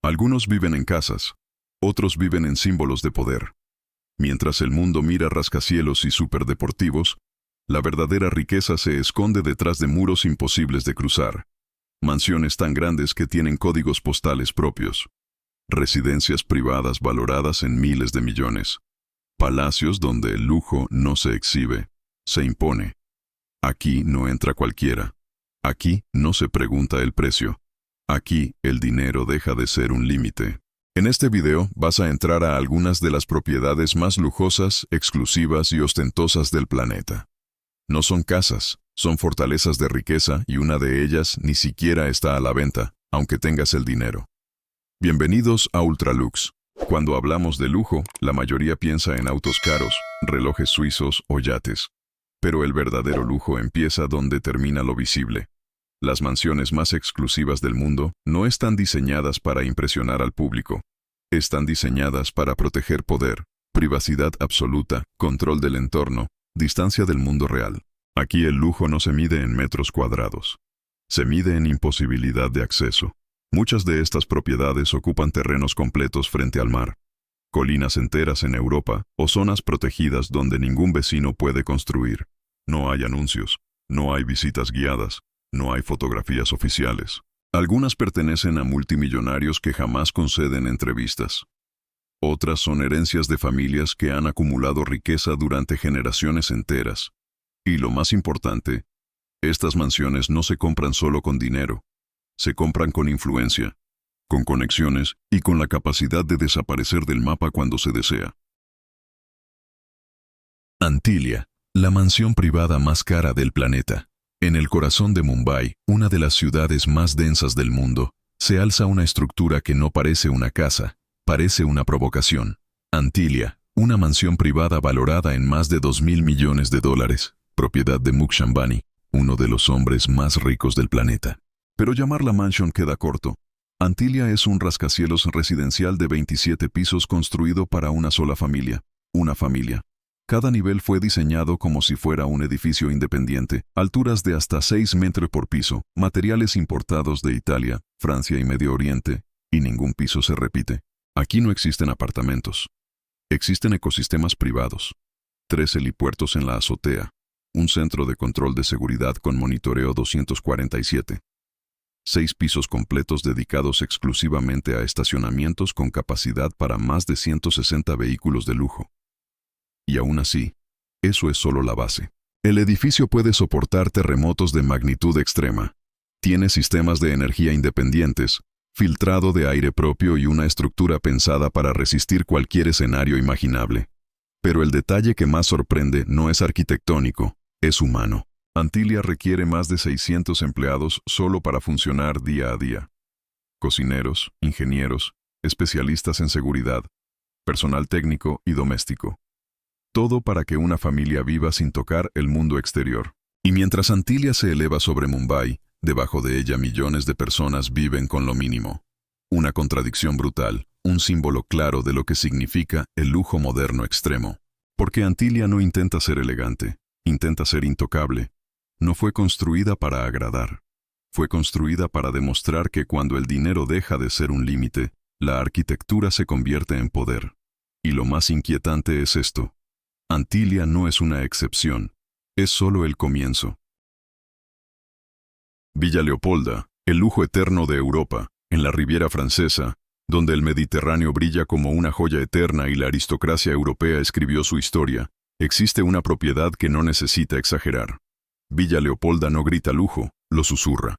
Algunos viven en casas, otros viven en símbolos de poder. Mientras el mundo mira rascacielos y superdeportivos, la verdadera riqueza se esconde detrás de muros imposibles de cruzar. Mansiones tan grandes que tienen códigos postales propios. Residencias privadas valoradas en miles de millones. Palacios donde el lujo no se exhibe, se impone. Aquí no entra cualquiera. Aquí no se pregunta el precio. Aquí el dinero deja de ser un límite. En este video vas a entrar a algunas de las propiedades más lujosas, exclusivas y ostentosas del planeta. No son casas, son fortalezas de riqueza y una de ellas ni siquiera está a la venta, aunque tengas el dinero. Bienvenidos a Ultralux. Cuando hablamos de lujo, la mayoría piensa en autos caros, relojes suizos o yates. Pero el verdadero lujo empieza donde termina lo visible. Las mansiones más exclusivas del mundo no están diseñadas para impresionar al público. Están diseñadas para proteger poder, privacidad absoluta, control del entorno, distancia del mundo real. Aquí el lujo no se mide en metros cuadrados. Se mide en imposibilidad de acceso. Muchas de estas propiedades ocupan terrenos completos frente al mar, colinas enteras en Europa o zonas protegidas donde ningún vecino puede construir. No hay anuncios, no hay visitas guiadas, no hay fotografías oficiales. Algunas pertenecen a multimillonarios que jamás conceden entrevistas. Otras son herencias de familias que han acumulado riqueza durante generaciones enteras. Y lo más importante, estas mansiones no se compran solo con dinero. Se compran con influencia, con conexiones y con la capacidad de desaparecer del mapa cuando se desea. Antilia, la mansión privada más cara del planeta. En el corazón de Mumbai, una de las ciudades más densas del mundo, se alza una estructura que no parece una casa, parece una provocación. Antilia, una mansión privada valorada en más de $2.000 millones, propiedad de Mukesh Ambani, uno de los hombres más ricos del planeta. Pero llamarla mansion queda corto. Antilia es un rascacielos residencial de 27 pisos construido para una sola familia. Una familia. Cada nivel fue diseñado como si fuera un edificio independiente, alturas de hasta 6 metros por piso, materiales importados de Italia, Francia y Medio Oriente, y ningún piso se repite. Aquí no existen apartamentos. Existen ecosistemas privados. 3 helipuertos en la azotea. Un centro de control de seguridad con monitoreo 247. 6 pisos completos dedicados exclusivamente a estacionamientos con capacidad para más de 160 vehículos de lujo. Y aún así, eso es solo la base. El edificio puede soportar terremotos de magnitud extrema. Tiene sistemas de energía independientes, filtrado de aire propio y una estructura pensada para resistir cualquier escenario imaginable. Pero el detalle que más sorprende no es arquitectónico, es humano. Antilia requiere más de 600 empleados solo para funcionar día a día. Cocineros, ingenieros, especialistas en seguridad, personal técnico y doméstico. Todo para que una familia viva sin tocar el mundo exterior. Y mientras Antilia se eleva sobre Mumbai, debajo de ella millones de personas viven con lo mínimo. Una contradicción brutal, un símbolo claro de lo que significa el lujo moderno extremo. Porque Antilia no intenta ser elegante, intenta ser intocable. No fue construida para agradar. Fue construida para demostrar que cuando el dinero deja de ser un límite, la arquitectura se convierte en poder. Y lo más inquietante es esto. Antilia no es una excepción, es solo el comienzo. Villa Leopolda, el lujo eterno de Europa, en la Riviera Francesa, donde el Mediterráneo brilla como una joya eterna y la aristocracia europea escribió su historia, existe una propiedad que no necesita exagerar. Villa Leopolda no grita lujo, lo susurra.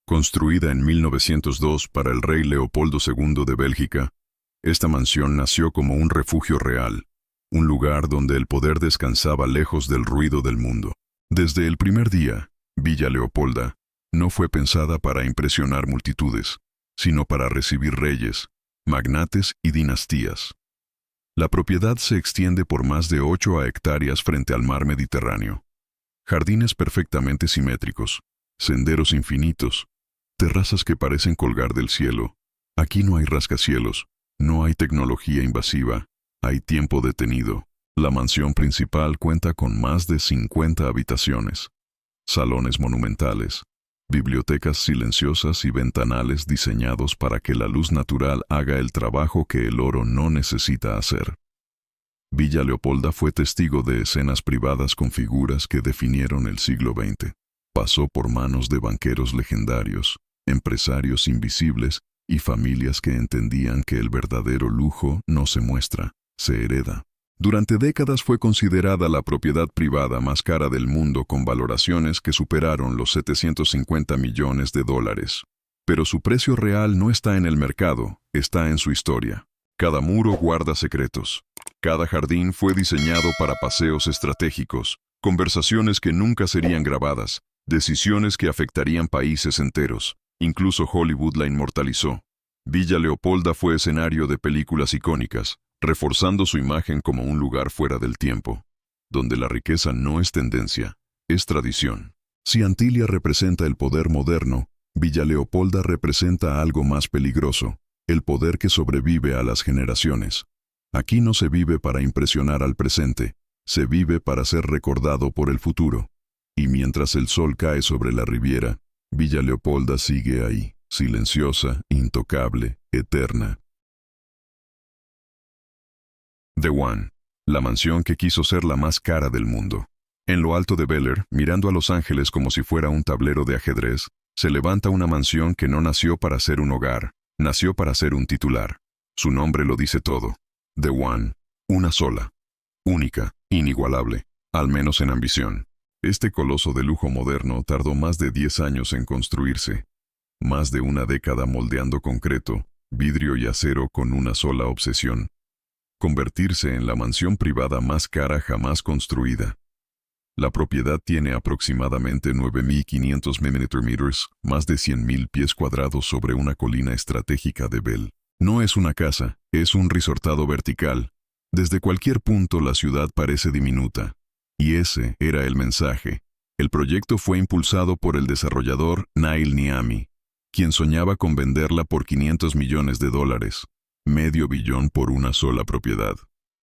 Construida en 1902 para el rey Leopoldo II de Bélgica, esta mansión nació como un refugio real, un lugar donde el poder descansaba lejos del ruido del mundo. Desde el primer día, Villa Leopolda no fue pensada para impresionar multitudes, sino para recibir reyes, magnates y dinastías. La propiedad se extiende por más de 8 hectáreas frente al mar Mediterráneo. Jardines perfectamente simétricos, senderos infinitos, terrazas que parecen colgar del cielo. Aquí no hay rascacielos, no hay tecnología invasiva, hay tiempo detenido. La mansión principal cuenta con más de 50 habitaciones, salones monumentales, bibliotecas silenciosas y ventanales diseñados para que la luz natural haga el trabajo que el oro no necesita hacer. Villa Leopolda fue testigo de escenas privadas con figuras que definieron el siglo XX. Pasó por manos de banqueros legendarios, empresarios invisibles y familias que entendían que el verdadero lujo no se muestra, se hereda. Durante décadas fue considerada la propiedad privada más cara del mundo con valoraciones que superaron los 750 millones de dólares. Pero su precio real no está en el mercado, está en su historia. Cada muro guarda secretos. Cada jardín fue diseñado para paseos estratégicos, conversaciones que nunca serían grabadas, decisiones que afectarían países enteros. Incluso Hollywood la inmortalizó. Villa Leopolda fue escenario de películas icónicas, reforzando su imagen como un lugar fuera del tiempo, donde la riqueza no es tendencia, es tradición. Si Antilia representa el poder moderno, Villa Leopolda representa algo más peligroso, el poder que sobrevive a las generaciones. Aquí no se vive para impresionar al presente, se vive para ser recordado por el futuro. Y mientras el sol cae sobre la Riviera, Villa Leopolda sigue ahí, silenciosa, intocable, eterna. The One, la mansión que quiso ser la más cara del mundo. En lo alto de Bel Air, mirando a Los Ángeles como si fuera un tablero de ajedrez, se levanta una mansión que no nació para ser un hogar, nació para ser un titular. Su nombre lo dice todo. The One, una sola, única, inigualable, al menos en ambición. Este coloso de lujo moderno tardó más de 10 años en construirse, más de una década moldeando concreto, vidrio y acero con una sola obsesión: convertirse en la mansión privada más cara jamás construida. La propiedad tiene aproximadamente 9.500 mm, más de 100.000 pies cuadrados sobre una colina estratégica de Bell. No es una casa, es un resortado vertical. Desde cualquier punto la ciudad parece diminuta. Y ese era el mensaje. El proyecto fue impulsado por el desarrollador Nail Niami, quien soñaba con venderla por $500 millones, $500 millones por una sola propiedad.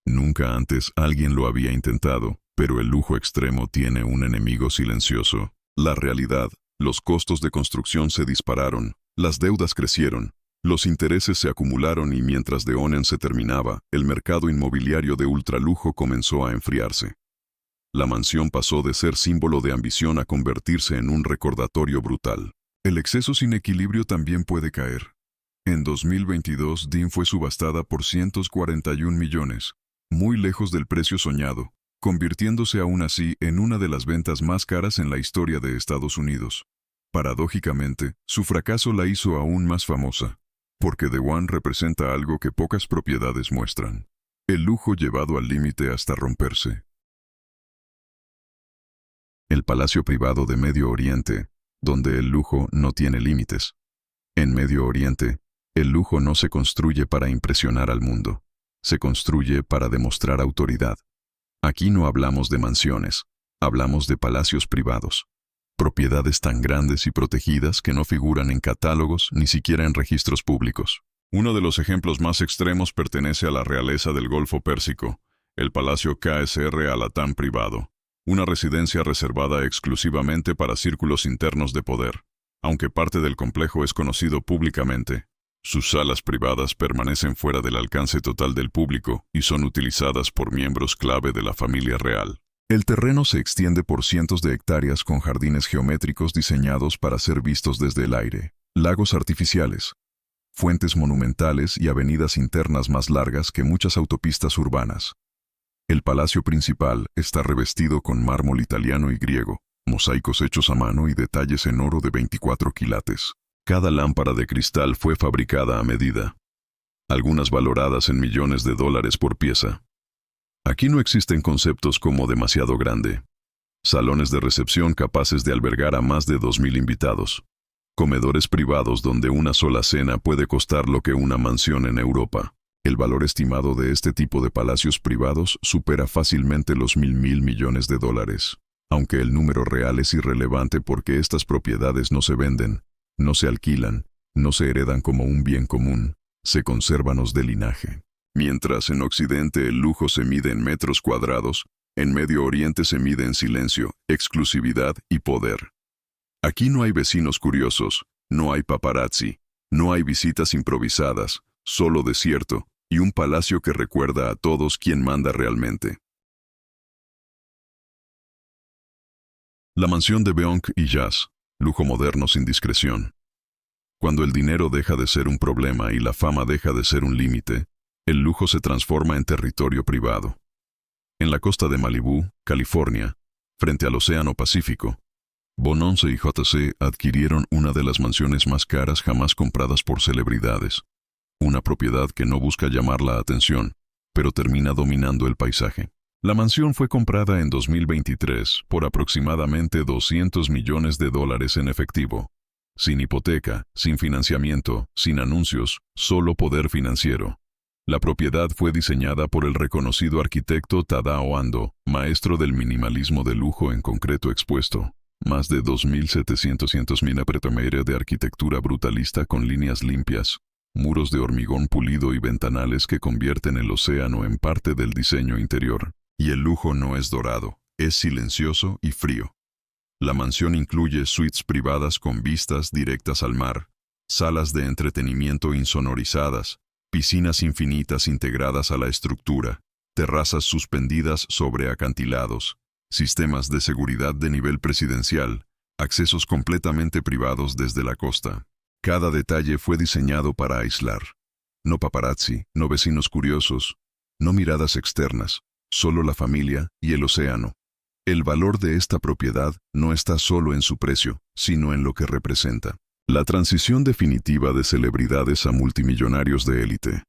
Nunca antes alguien lo había intentado, pero el lujo extremo tiene un enemigo silencioso: la realidad. Los costos de construcción se dispararon, las deudas crecieron, los intereses se acumularon y mientras The One se terminaba, el mercado inmobiliario de ultralujo comenzó a enfriarse. La mansión pasó de ser símbolo de ambición a convertirse en un recordatorio brutal. El exceso sin equilibrio también puede caer. En 2022, Dean fue subastada por 141 millones, muy lejos del precio soñado, convirtiéndose aún así en una de las ventas más caras en la historia de Estados Unidos. Paradójicamente, su fracaso la hizo aún más famosa, porque The One representa algo que pocas propiedades muestran: el lujo llevado al límite hasta romperse. El Palacio Privado de Medio Oriente, donde el lujo no tiene límites. En Medio Oriente, el lujo no se construye para impresionar al mundo, se construye para demostrar autoridad. Aquí no hablamos de mansiones, hablamos de palacios privados. Propiedades tan grandes y protegidas que no figuran en catálogos ni siquiera en registros públicos. Uno de los ejemplos más extremos pertenece a la realeza del Golfo Pérsico, el Palacio KSR Al Hatham privado, una residencia reservada exclusivamente para círculos internos de poder. Aunque parte del complejo es conocido públicamente, sus salas privadas permanecen fuera del alcance total del público y son utilizadas por miembros clave de la familia real. El terreno se extiende por cientos de hectáreas con jardines geométricos diseñados para ser vistos desde el aire, lagos artificiales, fuentes monumentales y avenidas internas más largas que muchas autopistas urbanas. El palacio principal está revestido con mármol italiano y griego, mosaicos hechos a mano y detalles en oro de 24 quilates. Cada lámpara de cristal fue fabricada a medida, algunas valoradas en millones de dólares por pieza. Aquí no existen conceptos como demasiado grande, salones de recepción capaces de albergar a más de 2.000 invitados, comedores privados donde una sola cena puede costar lo que una mansión en Europa. El valor estimado de este tipo de palacios privados supera fácilmente los $1.000 millones, aunque el número real es irrelevante porque estas propiedades no se venden, no se alquilan, no se heredan como un bien común, se conservan de linaje. Mientras en Occidente el lujo se mide en metros cuadrados, en Medio Oriente se mide en silencio, exclusividad y poder. Aquí no hay vecinos curiosos, no hay paparazzi, no hay visitas improvisadas, solo desierto y un palacio que recuerda a todos quién manda realmente. La mansión de Beonk y Jazz, lujo moderno sin discreción. Cuando el dinero deja de ser un problema y la fama deja de ser un límite, el lujo se transforma en territorio privado. En la costa de Malibú, California, frente al Océano Pacífico, Bononce y JC adquirieron una de las mansiones más caras jamás compradas por celebridades. Una propiedad que no busca llamar la atención, pero termina dominando el paisaje. La mansión fue comprada en 2023 por aproximadamente $200 millones en efectivo. Sin hipoteca, sin financiamiento, sin anuncios, solo poder financiero. La propiedad fue diseñada por el reconocido arquitecto Tadao Ando, maestro del minimalismo de lujo en concreto expuesto. Más de 2.700 apartamentos de arquitectura brutalista con líneas limpias, muros de hormigón pulido y ventanales que convierten el océano en parte del diseño interior. Y el lujo no es dorado, es silencioso y frío. La mansión incluye suites privadas con vistas directas al mar, salas de entretenimiento insonorizadas, piscinas infinitas integradas a la estructura, terrazas suspendidas sobre acantilados, sistemas de seguridad de nivel presidencial, accesos completamente privados desde la costa. Cada detalle fue diseñado para aislar. No paparazzi, no vecinos curiosos, no miradas externas, solo la familia y el océano. El valor de esta propiedad no está solo en su precio, sino en lo que representa. La transición definitiva de celebridades a multimillonarios de élite.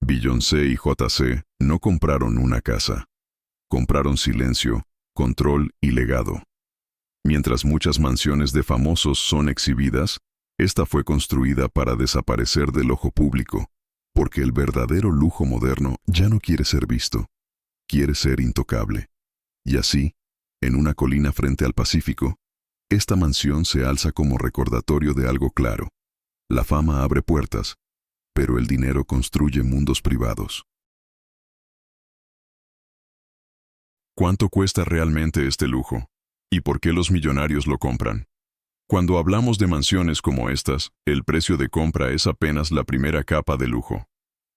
Beyoncé y JC no compraron una casa. Compraron silencio, control y legado. Mientras muchas mansiones de famosos son exhibidas, esta fue construida para desaparecer del ojo público, porque el verdadero lujo moderno ya no quiere ser visto, quiere ser intocable. Y así, en una colina frente al Pacífico, esta mansión se alza como recordatorio de algo claro. La fama abre puertas, pero el dinero construye mundos privados. ¿Cuánto cuesta realmente este lujo? ¿Y por qué los millonarios lo compran? Cuando hablamos de mansiones como estas, el precio de compra es apenas la primera capa de lujo.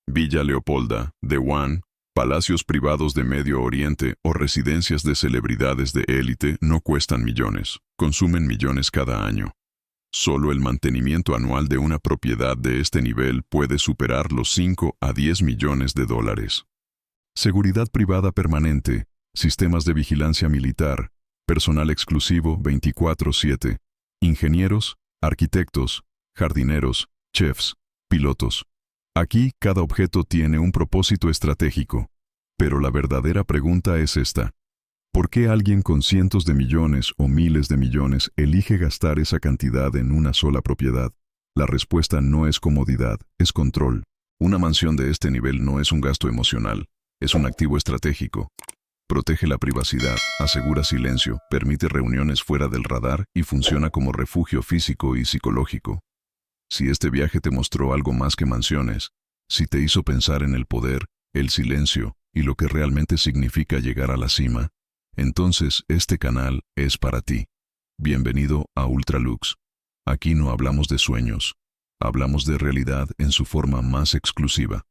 Villa Leopolda, The One, palacios privados de Medio Oriente o residencias de celebridades de élite no cuestan millones, consumen millones cada año. Solo el mantenimiento anual de una propiedad de este nivel puede superar los 5 a 10 millones de dólares. Seguridad privada permanente, sistemas de vigilancia militar, personal exclusivo 24/7, ingenieros, arquitectos, jardineros, chefs, pilotos. Aquí cada objeto tiene un propósito estratégico, pero la verdadera pregunta es esta. ¿Por qué alguien con cientos de millones o miles de millones elige gastar esa cantidad en una sola propiedad? La respuesta no es comodidad, es control. Una mansión de este nivel no es un gasto emocional, es un activo estratégico. Protege la privacidad, asegura silencio, permite reuniones fuera del radar y funciona como refugio físico y psicológico. Si este viaje te mostró algo más que mansiones, si te hizo pensar en el poder, el silencio y lo que realmente significa llegar a la cima, entonces este canal es para ti. Bienvenido a Ultralux. Aquí no hablamos de sueños, hablamos de realidad en su forma más exclusiva.